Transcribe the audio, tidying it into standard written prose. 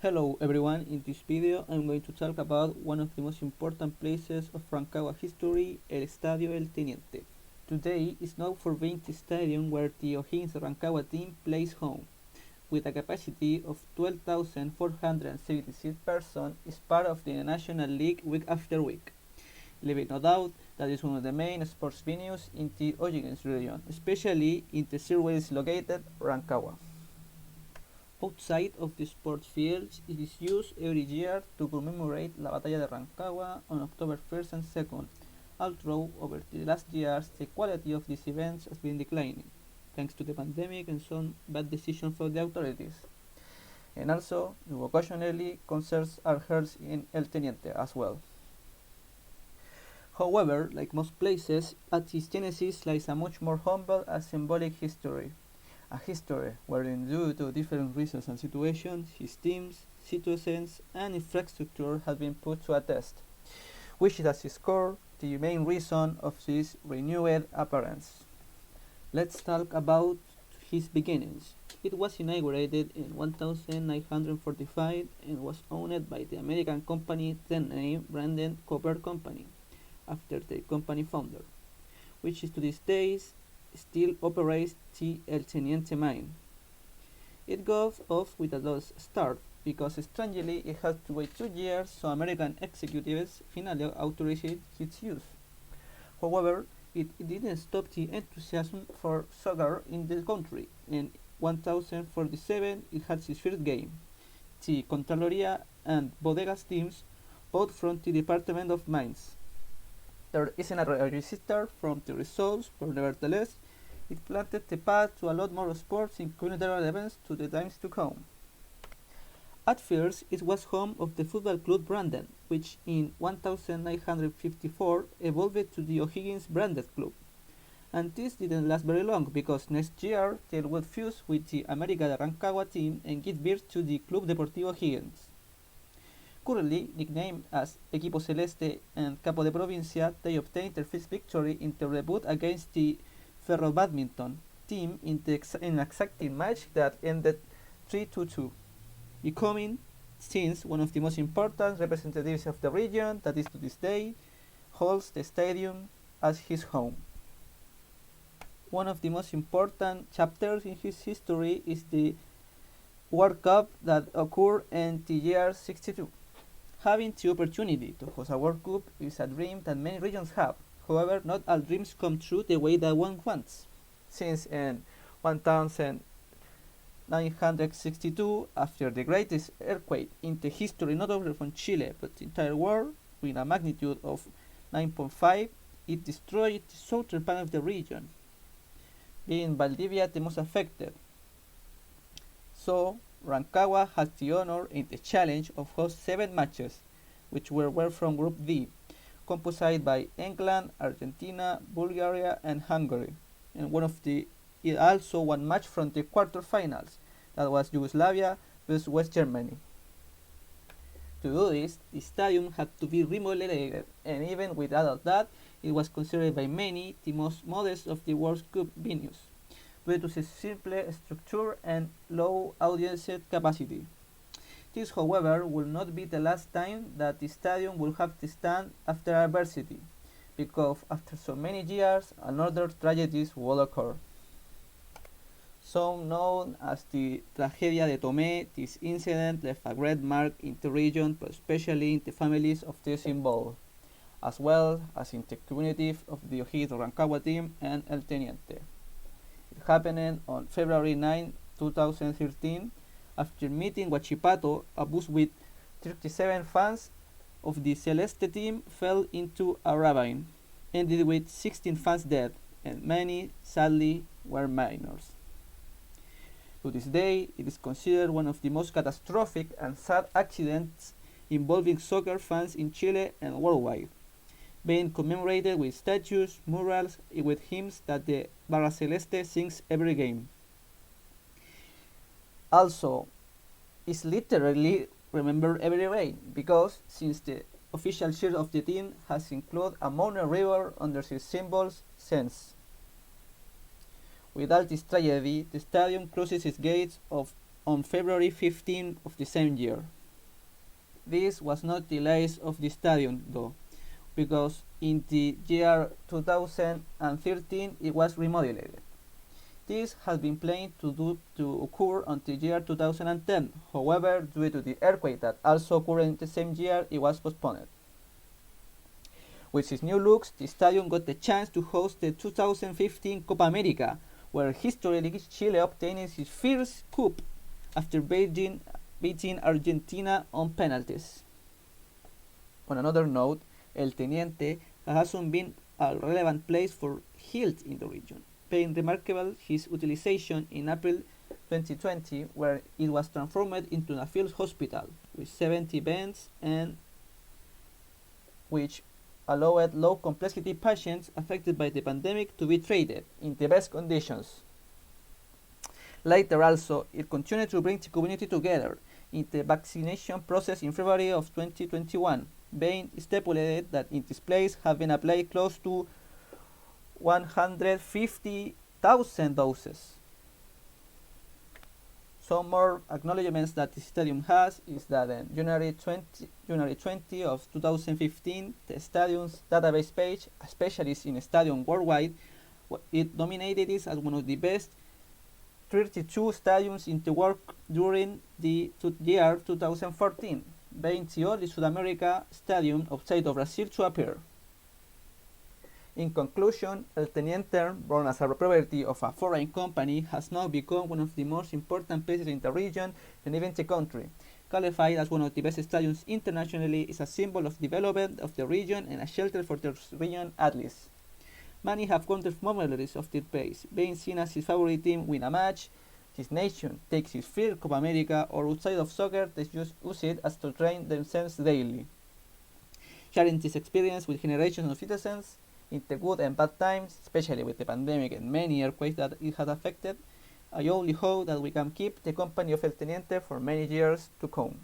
Hello everyone, in this video I'm going to talk about one of the most important places of Rancagua history, el Estadio El Teniente. Today is known for being the stadium where the O'Higgins Rancagua team plays home. With a capacity of 12,476 persons, is part of the National League week after week. Leaving no doubt that is one of the main sports venues in the O'Higgins region, especially in the surveys located Rancagua. Outside of the sports fields, it is used every year to commemorate La Batalla de Rancagua on October 1st and 2nd, although over the last years the quality of these events has been declining, thanks to the pandemic and some bad decisions from the authorities. And also, occasionally, concerts are held in El Teniente as well. However, like most places, at its genesis lies a much more humble and symbolic history. A history wherein, due to different reasons and situations, his teams, citizens, and infrastructure have been put to a test, which is at its core the main reason of this renewed appearance. Let's talk about his beginnings. It was inaugurated in 1945 and was owned by the American company then named Brandon Copper Company, after the company founder, which is to this day still operates the El Teniente mine. It got off with a lost start because strangely it had to wait 2 years so American executives finally authorized its use. However, it didn't stop the enthusiasm for soccer in the country. In 1047 it had its first game. The Contraloria and Bodegas teams, both from the Department of Mines. There isn't a register from the results, but nevertheless, it planted the path to a lot more sports and cultural events to the times to come. At first, it was home of the football club Brandon, which in 1954 evolved to the O'Higgins Branded Club. And this didn't last very long because next year they would fuse with the América de Rancagua team and give birth to the Club Deportivo O'Higgins. Currently nicknamed as Equipo Celeste and Capo de Provincia, they obtained their first victory in their debut against the Ferro Badminton team in an exacting match that ended 3-2, becoming since one of the most important representatives of the region that is to this day holds the stadium as his home. One of the most important chapters in his history is the World Cup that occurred in the year 62. Having the opportunity to host a World Cup is a dream that many regions have. However, not all dreams come true the way that one wants. Since in 1962, after the greatest earthquake in the history not only from Chile but the entire world, with a magnitude of 9.5, it destroyed the southern part of the region, being Valdivia the most affected. So, Rancagua has the honor and the challenge of host 7 matches, which were from Group D, composed by England, Argentina, Bulgaria, and Hungary, and also one match from the quarterfinals, that was Yugoslavia vs West Germany. To do this, the stadium had to be remodeled, and even without that, it was considered by many the most modest of the World Cup venues, due to its simple structure and low audience capacity. This, however, will not be the last time that the stadium will have to stand after adversity, because after so many years, another tragedies will occur. So known as the Tragedia de Tomé, this incident left a great mark in the region, but especially in the families of those involved, as well as in the community of the O'Higgins Rancagua team and El Teniente. It happened on February 9, 2013, after meeting Huachipato, a bus with 37 fans of the Celeste team fell into a ravine, ended with 16 fans dead, and many, sadly, were minors. To this day, it is considered one of the most catastrophic and sad accidents involving soccer fans in Chile and worldwide, being commemorated with statues, murals, and with hymns that the Barra Celeste sings every game. Also, is literally remembered every rain because since the official shirt of the team has included a mourner river under its symbols since. With all this tragedy, the stadium closes its gates of on February 15 of the same year. This was not the last of the Estadio though, because in the year 2013 it was remodeled. This has been planned to occur until the year 2010. However, due to the earthquake that also occurred in the same year, it was postponed. With its new looks, the stadium got the chance to host the 2015 Copa America, where historically Chile obtained its first coup after beating Argentina on penalties. On another note, El Teniente has also been a relevant place for health in the region, being remarkable his utilization in April 2020, where it was transformed into a field hospital with 70 beds and which allowed low complexity patients affected by the pandemic to be treated in the best conditions. Later also, it continued to bring the community together in the vaccination process in February of 2021, being stipulated that in this place have been applied close to 150,000 doses. Some more acknowledgements that the stadium has is that on January 20 of 2015, the stadium's database page, a specialist in stadium worldwide, it nominated it as one of the best 32 stadiums in the world during the year 2014, being the only South America stadium outside of Brazil to appear. In conclusion, El Teniente, born as a property of a foreign company, has now become one of the most important places in the region and even the country. Qualified as one of the best stadiums internationally, is a symbol of development of the region and a shelter for the region athletes. Many have counted memories of this place, being seen as his favorite team win a match, his nation takes his first Copa America, or outside of soccer they use it as to train themselves daily. Sharing this experience with generations of citizens, in the good and bad times, especially with the pandemic and many earthquakes that it has affected, I only hope that we can keep the company of El Teniente for many years to come.